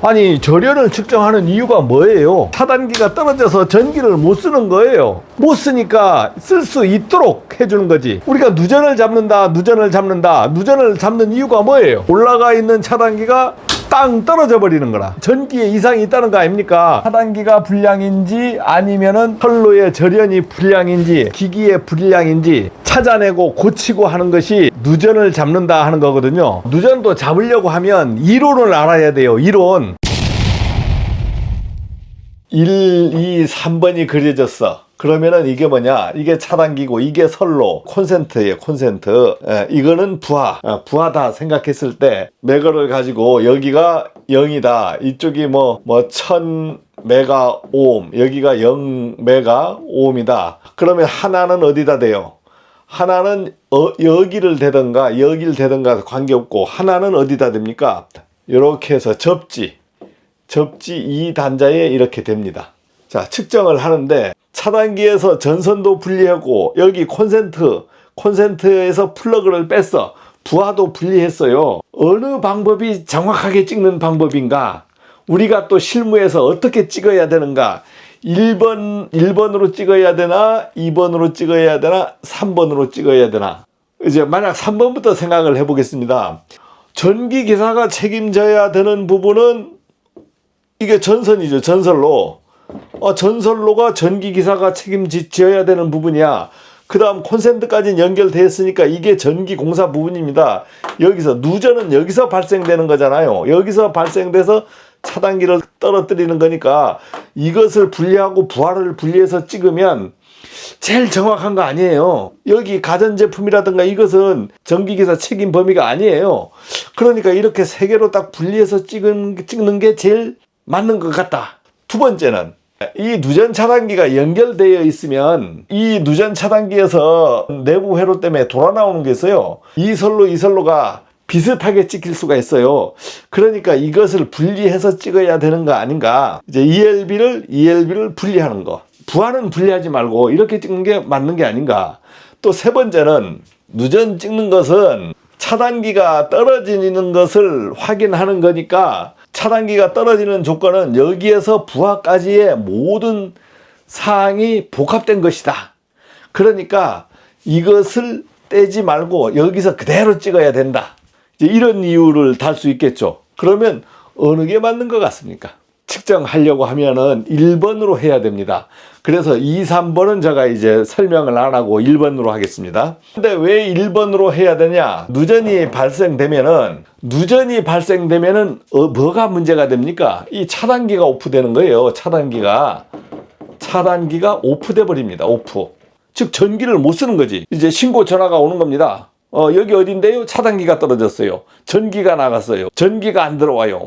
아니 절연을 측정하는 이유가 뭐예요? 차단기가 떨어져서 전기를 못 쓰는 거예요. 못 쓰니까 쓸 수 있도록 해주는 거지. 우리가 누전을 잡는다 누전을 잡는 이유가 뭐예요? 올라가 있는 차단기가 땅 떨어져 버리는 거라. 전기에 이상이 있다는 거 아닙니까? 차단기가 불량인지 아니면은 선로의 절연이 불량인지 기기의 불량인지 찾아내고 고치고 하는 것이 누전을 잡는다 하는 거거든요. 누전도 잡으려고 하면 이론을 알아야 돼요. 이론. 1, 2, 3번이 그려졌어. 그러면은 이게 뭐냐? 이게 차단기고 이게 선로, 콘센트예요. 콘센트. 이거는 부하. 부하다 생각했을 때 매거를 가지고 여기가 0이다. 이쪽이 뭐 1000 메가오hm, 여기가 0 메가오음이다. 그러면 하나는 어디다 대요? 하나는 여기를 대든가 관계없고 하나는 어디다 됩니까? 이렇게 해서 접지 이 단자에 이렇게 됩니다. 자, 측정을 하는데 차단기에서 전선도 분리하고 여기 콘센트에서 플러그를 뺐어. 부하도 분리했어요. 어느 방법이 정확하게 찍는 방법인가? 우리가 또 실무에서 어떻게 찍어야 되는가? 1번으로 찍어야 되나? 2번으로 찍어야 되나? 3번으로 찍어야 되나? 이제 만약 3번부터 생각을 해보겠습니다. 전기기사가 책임져야 되는 부분은 이게 전선이죠. 전선로. 전선로가 전기기사가 책임져야 되는 부분이야. 그 다음 콘센트까지는 연결되었으니까 이게 전기공사 부분입니다. 여기서 누전은 여기서 발생되는 거잖아요. 여기서 발생돼서 차단기를 떨어뜨리는 거니까 이것을 분리하고 부하를 분리해서 찍으면 제일 정확한 거 아니에요. 여기 가전제품이라든가 이것은 전기기사 책임 범위가 아니에요. 그러니까 이렇게 세 개로 딱 분리해서 찍는 게 제일 맞는 것 같다. 두 번째는 이 누전 차단기가 연결되어 있으면 이 누전 차단기에서 내부 회로 때문에 돌아 나오는 게 있어요. 이 선로가 비슷하게 찍힐 수가 있어요. 그러니까 이것을 분리해서 찍어야 되는 거 아닌가. 이제 ELB를 분리하는 거. 부하는 분리하지 말고 이렇게 찍는 게 맞는 게 아닌가. 또 세 번째는 누전 찍는 것은 차단기가 떨어지는 것을 확인하는 거니까 차단기가 떨어지는 조건은 여기에서 부하까지의 모든 사항이 복합된 것이다. 그러니까 이것을 떼지 말고 여기서 그대로 찍어야 된다. 이제 이런 이유를 달 수 있겠죠. 그러면 어느 게 맞는 것 같습니까? 측정하려고 하면은 1번으로 해야 됩니다. 그래서 2, 3번은 제가 이제 설명을 안 하고 1번으로 하겠습니다. 근데 왜 1번으로 해야 되냐? 누전이 발생되면은 뭐가 문제가 됩니까? 이 차단기가 오프되는 거예요. 차단기가 오프돼 버립니다. 오프. 즉 전기를 못 쓰는 거지. 이제 신고 전화가 오는 겁니다. 여기 어딘데요? 차단기가 떨어졌어요. 전기가 나갔어요. 전기가 안 들어와요.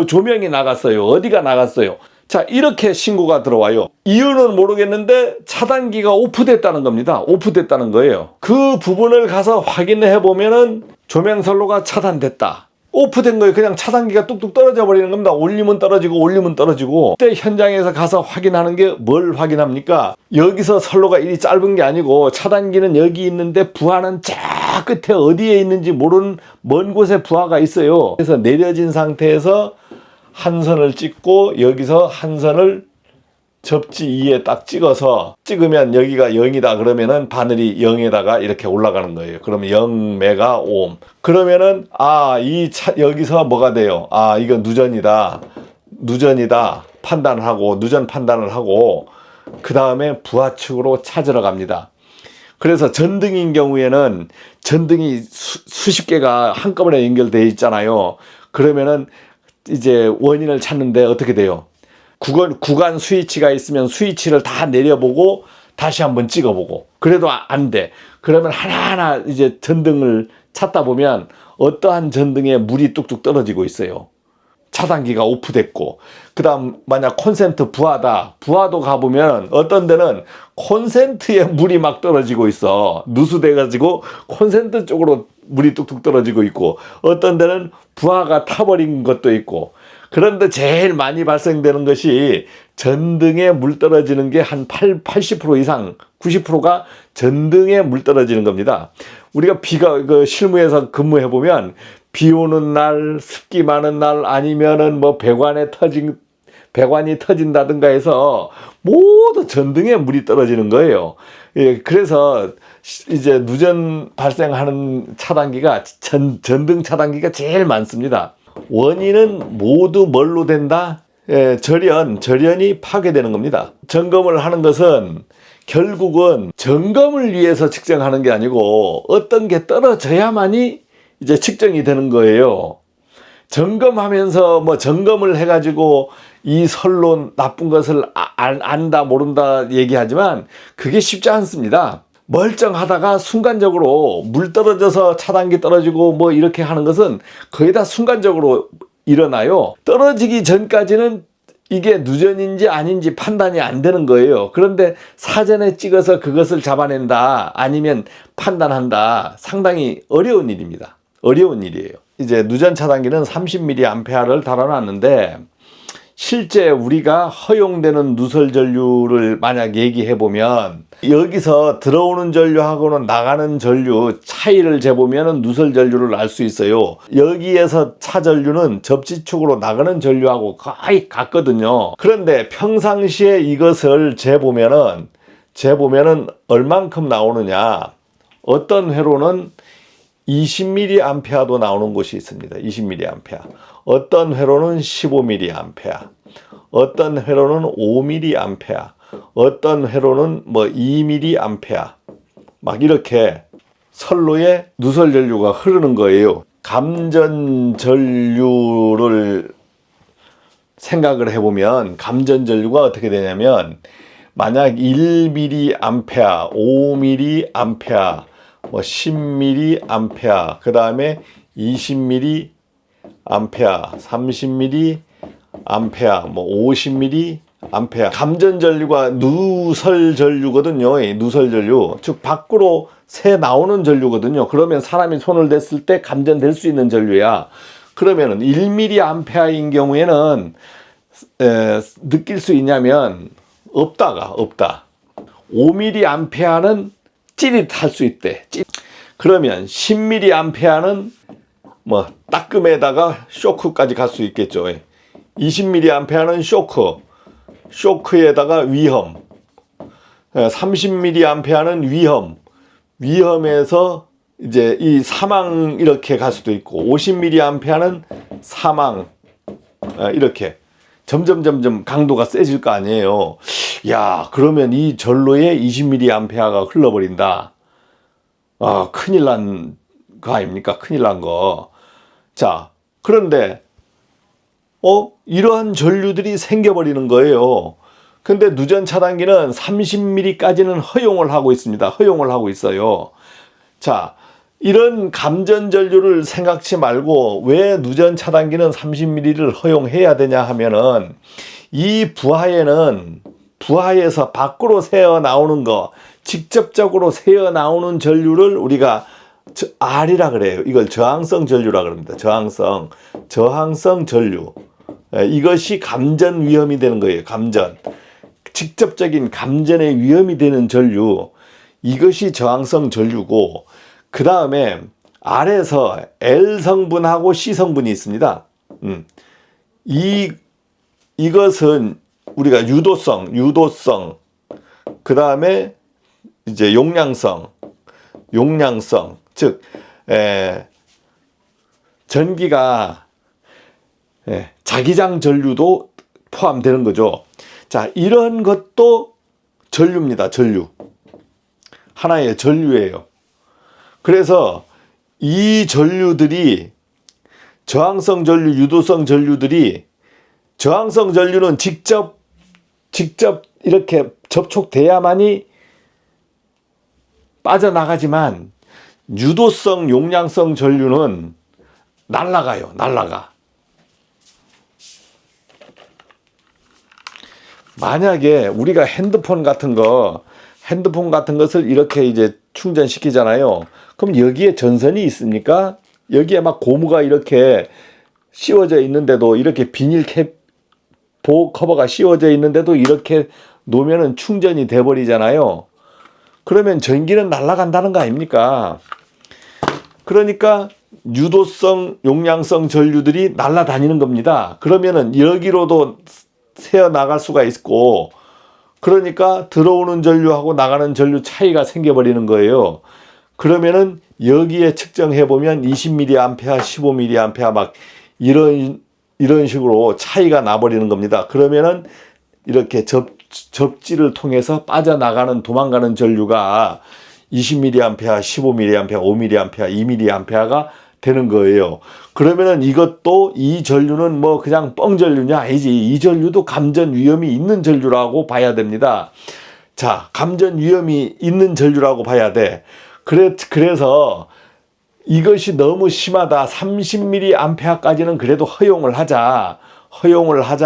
조명이 나갔어요. 어디가 나갔어요. 자, 이렇게 신고가 들어와요. 이유는 모르겠는데 차단기가 오프됐다는 겁니다. 오프됐다는 거예요. 그 부분을 가서 확인해 보면은 조명선로가 차단됐다. 오프된 거예요. 그냥 차단기가 뚝뚝 떨어져 버리는 겁니다. 올리면 떨어지고. 그때 현장에서 가서 확인하는 게 뭘 확인합니까? 여기서 선로가 이리 짧은 게 아니고 차단기는 여기 있는데 부하는 저 끝에 어디에 있는지 모르는 먼 곳에 부하가 있어요. 그래서 내려진 상태에서 한 선을 찍고 여기서 한 선을 접지 2에 딱 찍으면 여기가 0이다 그러면은 바늘이 0에다가 이렇게 올라가는 거예요. 그러면 0 메가오hm. 그러면은 여기서 뭐가 돼요? 이건 누전이다 누전 판단을 하고 그 다음에 부하 측으로 찾으러 갑니다. 그래서 전등인 경우에는 전등이 수십 개가 한꺼번에 연결되어 있잖아요. 그러면은 이제 원인을 찾는데 어떻게 돼요? 구간 스위치가 있으면 스위치를 다 내려보고 다시 한번 찍어보고 그래도 안 돼. 그러면 하나하나 이제 전등을 찾다 보면 어떠한 전등에 물이 뚝뚝 떨어지고 있어요. 차단기가 오프됐고 그 다음 만약 콘센트 부하도 가보면 어떤 데는 콘센트에 물이 막 떨어지고 있어. 누수돼 가지고 콘센트 쪽으로 물이 뚝뚝 떨어지고 있고 어떤 데는 부하가 타버린 것도 있고. 그런데 제일 많이 발생되는 것이 전등에 물 떨어지는 게 한 80% 이상 90%가 전등에 물 떨어지는 겁니다. 우리가 실무에서 근무해 보면 비 오는 날, 습기 많은 날, 아니면은 뭐 배관이 터진다든가 해서 모두 전등에 물이 떨어지는 거예요. 예, 그래서 이제 누전 발생하는 차단기가 전등 차단기가 제일 많습니다. 원인은 모두 뭘로 된다? 예, 절연이 파괴되는 겁니다. 점검을 하는 것은 결국은 점검을 위해서 측정하는 게 아니고 어떤 게 떨어져야만이 이제 측정이 되는 거예요. 점검하면서 뭐 점검을 해가지고 이 설로 나쁜 것을 안다 모른다 얘기하지만 그게 쉽지 않습니다. 멀쩡하다가 순간적으로 물 떨어져서 차단기 떨어지고 뭐 이렇게 하는 것은 거의 다 순간적으로 일어나요. 떨어지기 전까지는 이게 누전인지 아닌지 판단이 안 되는 거예요. 그런데 사전에 찍어서 그것을 잡아낸다 아니면 판단한다, 상당히 어려운 일입니다. 어려운 일이에요. 이제 누전 차단기는 30mA를 달아놨는데 실제 우리가 허용되는 누설 전류를 만약 얘기해 보면 여기서 들어오는 전류하고는 나가는 전류 차이를 재보면 누설 전류를 알 수 있어요. 여기에서 차 전류는 접지축으로 나가는 전류하고 거의 같거든요. 그런데 평상시에 이것을 재보면은 얼만큼 나오느냐, 어떤 회로는 20mA도 나오는 곳이 있습니다. 20mA. 어떤 회로는 15mA, 어떤 회로는 5mA, 어떤 회로는 뭐 2mA, 막 이렇게 선로에 누설 전류가 흐르는 거예요. 감전 전류를 생각을 해보면 감전 전류가 어떻게 되냐면 만약 1mA, 5mA, 뭐 10mA, 그 다음에 20mA, 30mA, 뭐 50mA, 감전 전류가 누설 전류거든요. 누설 전류, 즉 밖으로 새 나오는 전류거든요. 그러면 사람이 손을 댔을 때 감전될 수 있는 전류야. 그러면 1mA인 경우에는 느낄 수 있냐면 없다. 5mA는 찌릿할 수 있대. 그러면 10mA는 뭐 따끔에다가 쇼크까지 갈 수 있겠죠. 20mA는 쇼크에다가 위험, 30mA는 위험에서 이제 이 사망 이렇게 갈 수도 있고, 50mA는 사망, 이렇게 점점 강도가 세질 거 아니에요. 야, 그러면 이 전로에 20mA가 흘러버린다. 큰일 난 거 아닙니까? 큰일 난 거. 자, 그런데 이러한 전류들이 생겨버리는 거예요. 근데 누전 차단기는 30mA까지는 허용을 하고 있습니다. 허용을 하고 있어요. 자, 이런 감전 전류를 생각지 말고 왜 누전 차단기는 30mA를 허용해야 되냐 하면은 이 부하에서 밖으로 새어 나오는 거, 직접적으로 새어 나오는 전류를 우리가 R이라 그래요. 이걸 저항성 전류라 그럽니다. 저항성 전류. 이것이 감전 위험이 되는 거예요. 감전. 직접적인 감전의 위험이 되는 전류. 이것이 저항성 전류고, 그 다음에 R에서 L 성분하고 C 성분이 있습니다. 이것은 우리가 유도성, 그 다음에 이제 용량성, 즉, 전기가 자기장 전류도 포함되는 거죠. 자, 이런 것도 전류입니다. 전류. 하나의 전류예요. 그래서 이 전류들이 저항성 전류, 유도성 전류들이, 저항성 전류는 직접 이렇게 접촉돼야만이 빠져나가지만 유도성, 용량성 전류는 날아가. 만약에 우리가 핸드폰 같은 것을 이렇게 이제 충전시키잖아요. 그럼 여기에 전선이 있습니까? 여기에 막 고무가 이렇게 씌워져 있는데도, 이렇게 보호 커버가 씌워져 있는데도 이렇게 놓으면은 충전이 돼 버리잖아요. 그러면 전기는 날아간다는 거 아닙니까? 그러니까 유도성, 용량성 전류들이 날아다니는 겁니다. 그러면은 여기로도 새어 나갈 수가 있고, 그러니까 들어오는 전류하고 나가는 전류 차이가 생겨버리는 거예요. 그러면은 여기에 측정해 보면 20mA, 15mA 막 이런 식으로 차이가 나버리는 겁니다. 그러면은 이렇게 접지를 통해서 빠져나가는 도망가는 전류가 20mA, 15mA, 5mA, 2mA가 되는 거예요. 그러면은 이것도 이 전류는 뭐 그냥 뻥 전류냐? 아니지. 이 전류도 감전 위험이 있는 전류라고 봐야 됩니다. 자, 감전 위험이 있는 전류라고 봐야 돼. 그래서 이것이 너무 심하다. 30mA까지는 그래도 허용을 하자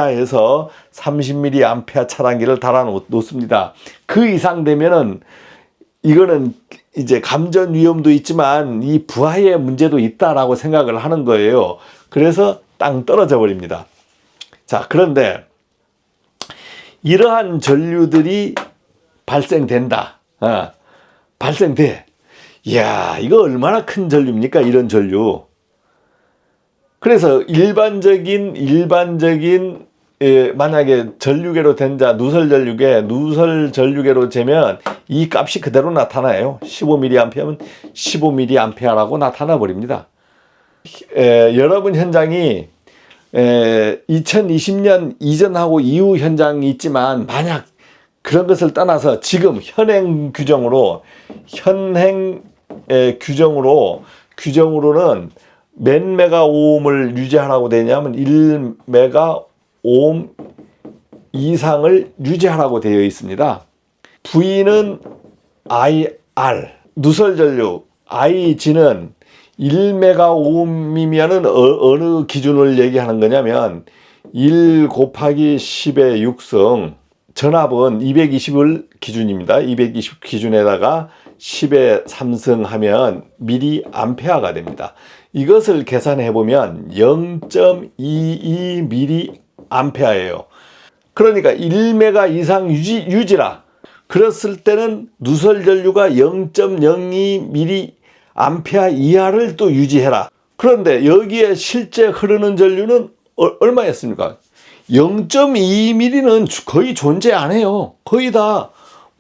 해서 30mA 차단기를 달아 놓습니다. 그 이상 되면은 이거는 이제 감전 위험도 있지만 이 부하의 문제도 있다라고 생각을 하는 거예요. 그래서 땅 떨어져 버립니다. 자, 그런데 이러한 전류들이 발생된다. 발생돼. 이야, 이거 얼마나 큰 전류입니까? 이런 전류. 그래서 일반적인 만약에 전류계로 된 자, 누설 전류계로 재면 이 값이 그대로 나타나요. 15mA면 15mA라고 나타나 버립니다. 여러분 현장이 2020년 이전하고 이후 현장이 있지만, 만약 그런 것을 떠나서 지금 현행 규정으로는 몇 메가오음을 유지하라고 되냐면 1메가오음 이상을 유지하라고 되어 있습니다. V는 IR, 누설전류 IG는 1메가오음이면은 어느 기준을 얘기하는 거냐면 1 곱하기 10의 6승, 전압은 220을 기준입니다. 220 기준에다가 10의 3승 하면 mA가 됩니다. 이것을 계산해 보면 0.22mA예요. 그러니까 1메가 이상 유지라. 그랬을 때는 누설 전류가 0.02mA 이하를 또 유지해라. 그런데 여기에 실제 흐르는 전류는 얼마였습니까? 0.2mm는 거의 존재 안 해요. 거의 다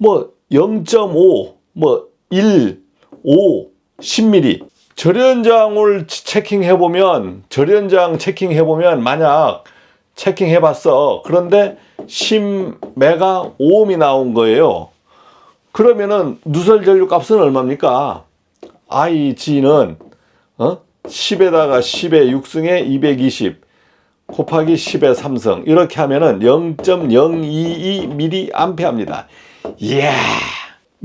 뭐 0.5, 뭐 1, 5, 10mm. 절연장을 체킹해보면 만약 체킹해봤어. 그런데 10메가오음이 나온 거예요. 그러면은 누설 전류 값은 얼마입니까? IG는 10에다가 10의 6승에 220 곱하기 10의 3승 이렇게 하면은 0.022mA입니다. 이야,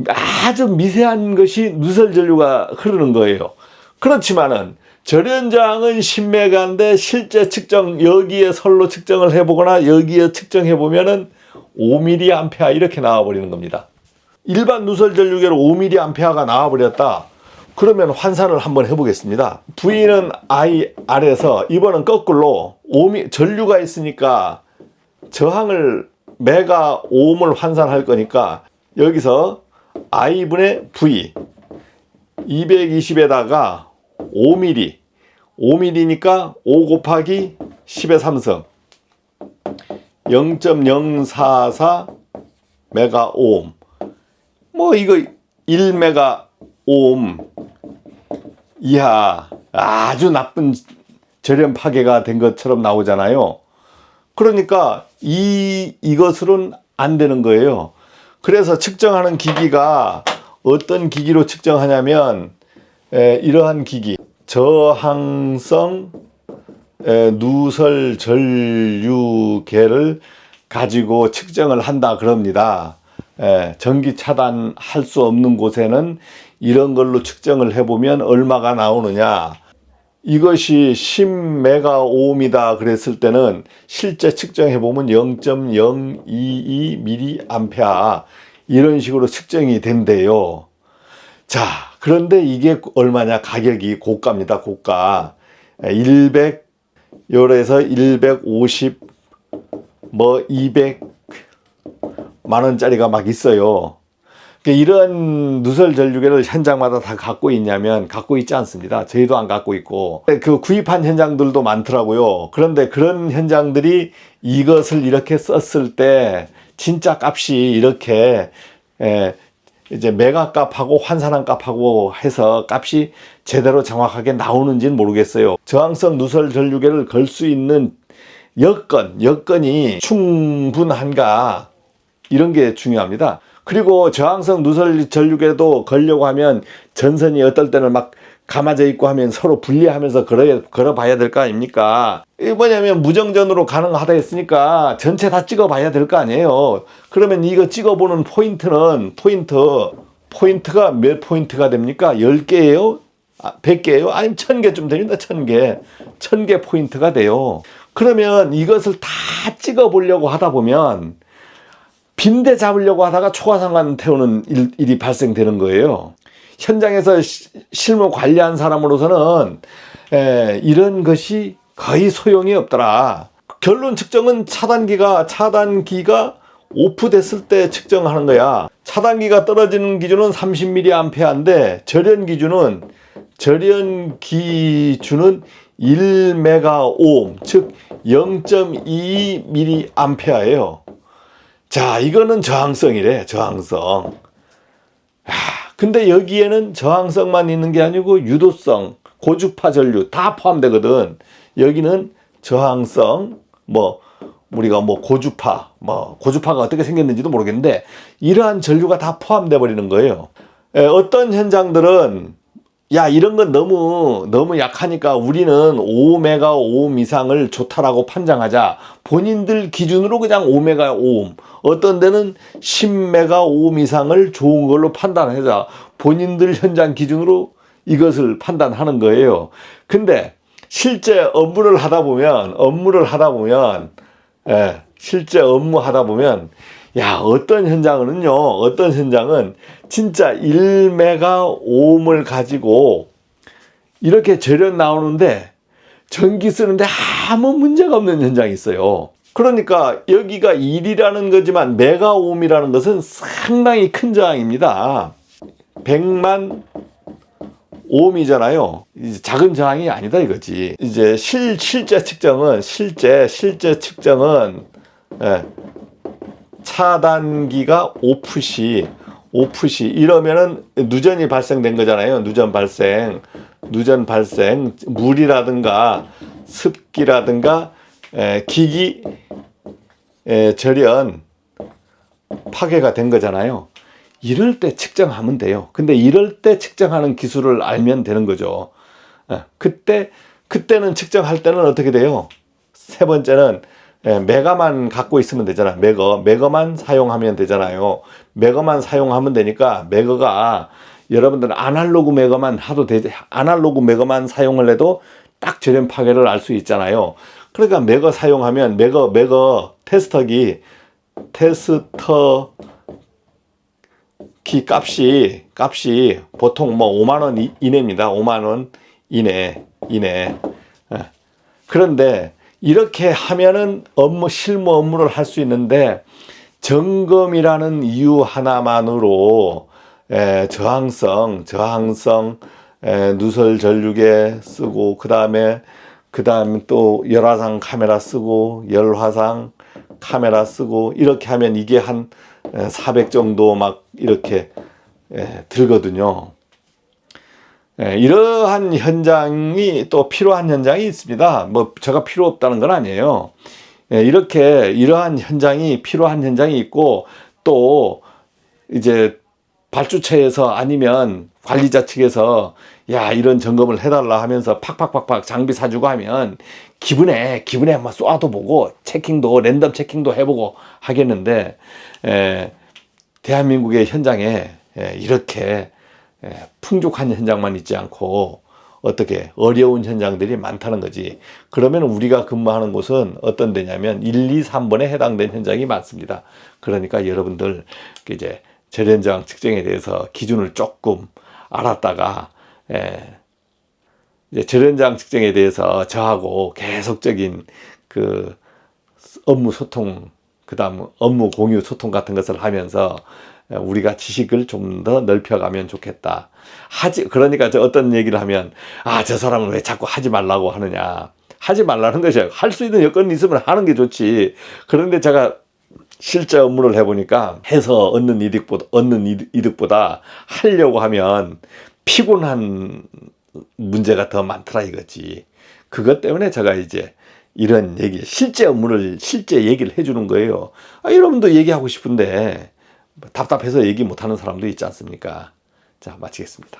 아주 미세한 것이 누설 전류가 흐르는 거예요. 그렇지만은 절연장은 10메가인데 실제 측정, 여기에 설로 측정을 해보거나 여기에 측정해 보면은 5mA 이렇게 나와버리는 겁니다. 일반 누설 전류계로 5mA가 나와버렸다. 그러면 환산을 한번 해보겠습니다. V는 IR에서 이번은 거꾸로 전류가 있으니까 저항을 메가오음을 환산할 거니까 여기서 I분의 V 220에다가 5mm 5mm니까 5 곱하기 10의 3승 0.044 메가오음. 뭐 이거 1메가오음 이하 아주 나쁜 절연 파괴가 된 것처럼 나오잖아요. 그러니까 이것으로는 안 되는 거예요. 그래서 측정하는 기기가 어떤 기기로 측정하냐면 이러한 기기, 저항성 누설 전류계를 가지고 측정을 한다 그럽니다. 전기 차단할 수 없는 곳에는 이런 걸로 측정을 해보면 얼마가 나오느냐. 이것이 10메가오음이다 그랬을 때는 실제 측정해보면 0.022mA 이런 식으로 측정이 된대요. 자, 그런데 이게 얼마냐? 가격이 고가입니다. 고가. 100, 요래서 150, 뭐 200만 원짜리가 막 있어요. 이런 누설 전류계를 현장마다 다 갖고 있냐면 갖고 있지 않습니다. 저희도 안 갖고 있고 그 구입한 현장들도 많더라고요. 그런데 그런 현장들이 이것을 이렇게 썼을 때 진짜 값이 이렇게 이제 매각값하고 환산한 값하고 해서 값이 제대로 정확하게 나오는지는 모르겠어요. 저항성 누설 전류계를 걸 수 있는 여건이 충분한가, 이런 게 중요합니다. 그리고 저항성 누설 전류계도 걸려고 하면 전선이 어떨 때는 막 감아져 있고 하면 서로 분리하면서 걸어봐야 될 거 아닙니까? 이게 뭐냐면 무정전으로 가능하다 했으니까 전체 다 찍어봐야 될 거 아니에요. 그러면 이거 찍어보는 포인트가 몇 포인트가 됩니까? 10개예요? 100개예요? 아니면 1000개쯤 됩니다. 1000개. 1000개 포인트가 돼요. 그러면 이것을 다 찍어보려고 하다 보면 빈대 잡으려고 하다가 초과상관 태우는 일이 발생되는 거예요. 현장에서 실무 관리한 사람으로서는 이런 것이 거의 소용이 없더라. 결론 측정은 차단기가 오프됐을 때 측정하는 거야. 차단기가 떨어지는 기준은 30mA인데 절연 기준은 1메가오hm, 즉 0.22mA예요. 자, 이거는 저항성이래, 저항성. 근데 여기에는 저항성만 있는 게 아니고 유도성, 고주파 전류 다 포함되거든. 여기는 저항성, 우리가 고주파가 어떻게 생겼는지도 모르겠는데 이러한 전류가 다 포함돼 버리는 거예요. 어떤 현장들은 이런 건 너무 약하니까 우리는 5메가오hm 이상을 좋다라고 판정하자. 본인들 기준으로 그냥 5메가오hm. 어떤 데는 10메가오hm 이상을 좋은 걸로 판단하자. 본인들 현장 기준으로 이것을 판단하는 거예요. 근데 실제 업무를 하다 보면 어떤 현장은 진짜 1메가오음을 가지고 이렇게 절연 나오는데 전기 쓰는데 아무 문제가 없는 현장이 있어요. 그러니까 여기가 1이라는 거지만 메가오음이라는 것은 상당히 큰 저항입니다. 100만 오음이잖아요. 이제 작은 저항이 아니다 이거지. 이제 실제 측정은 차단기가 오프시 이러면은 누전이 발생된 거잖아요. 누전 발생, 물이라든가 습기라든가 기기 절연 파괴가 된 거잖아요. 이럴 때 측정하면 돼요. 근데 이럴 때 측정하는 기술을 알면 되는 거죠. 그때는 측정할 때는 어떻게 돼요? 세 번째는 메가만 갖고 있으면 되잖아. 메거만 사용하면 되잖아요. 메거만 사용하면 되니까 메거가 여러분들은 아날로그 메거만 아날로그 메거만 사용을 해도 딱 절연 파괴를 알 수 있잖아요. 그러니까 메거 사용하면 메거 테스터기 값이 보통 5만 원 이내입니다. 5만 원 이내. 그런데 이렇게 하면은 실무 업무를 할 수 있는데 점검이라는 이유 하나만으로 저항성 누설 전류계 쓰고 그다음에 또 열화상 카메라 쓰고 열화상 카메라 쓰고 이렇게 하면 이게 한 400 정도 막 이렇게 들거든요. 이러한 현장이 또 필요한 현장이 있습니다. 제가 필요 없다는 건 아니에요. 이러한 현장이 필요한 현장이 있고 또 이제 발주처에서 아니면 관리자 측에서 이런 점검을 해달라 하면서 팍팍팍팍 장비 사주고 하면 기분에 쏴도 보고 랜덤 체킹도 해보고 하겠는데 대한민국의 현장에 이렇게 풍족한 현장만 있지 않고 어떻게 어려운 현장들이 많다는 거지. 그러면 우리가 근무하는 곳은 어떤 데냐면 1, 2, 3번에 해당된 현장이 많습니다. 그러니까 여러분들 이제 절연저항 측정에 대해서 기준을 조금 알았다가 이제 절연저항 측정에 대해서 저하고 계속적인 그 업무 소통, 그다음 업무 공유 소통 같은 것을 하면서 우리가 지식을 좀 더 넓혀가면 좋겠다. 그러니까 저 어떤 얘기를 하면, 저 사람은 왜 자꾸 하지 말라고 하느냐. 하지 말라는 것이야. 할 수 있는 여건이 있으면 하는 게 좋지. 그런데 제가 실제 업무를 해보니까 해서 얻는 이득보다 하려고 하면 피곤한 문제가 더 많더라 이거지. 그것 때문에 제가 이제 이런 실제 업무를 실제 얘기를 해주는 거예요. 여러분도 얘기하고 싶은데 답답해서 얘기 못하는 사람도 있지 않습니까? 자, 마치겠습니다.